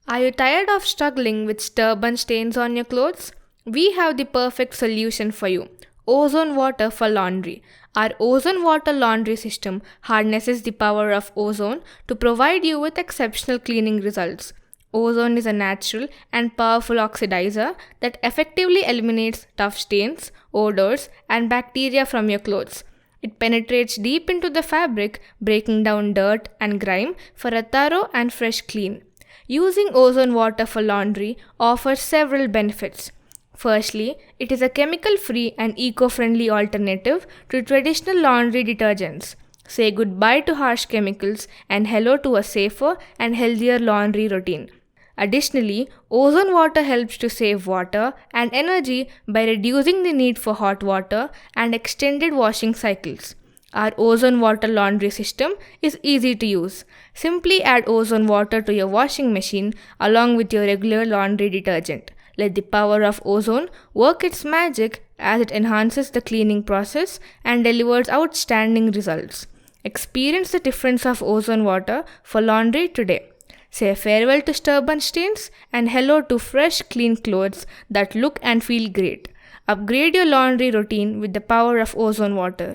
Are you tired of struggling with stubborn stains on your clothes? We have the perfect solution for you. Ozone Water for Laundry. Our Ozone Water Laundry System harnesses the power of ozone to provide you with exceptional cleaning results. Ozone is a natural and powerful oxidizer that effectively eliminates tough stains, odors, and bacteria from your clothes. It penetrates deep into the fabric, breaking down dirt and grime for a thorough and fresh clean. Using ozone water for laundry offers several benefits. Firstly, it is a chemical-free and eco-friendly alternative to traditional laundry detergents. Say goodbye to harsh chemicals and hello to a safer and healthier laundry routine. Additionally, ozone water helps to save water and energy by reducing the need for hot water and extended washing cycles. Our ozone water laundry system is easy to use. Simply add ozone water to your washing machine along with your regular laundry detergent. Let the power of ozone work its magic as it enhances the cleaning process and delivers outstanding results. Experience the difference of ozone water for laundry today. Say farewell to stubborn stains and hello to fresh, clean clothes that look and feel great. Upgrade your laundry routine with the power of ozone water.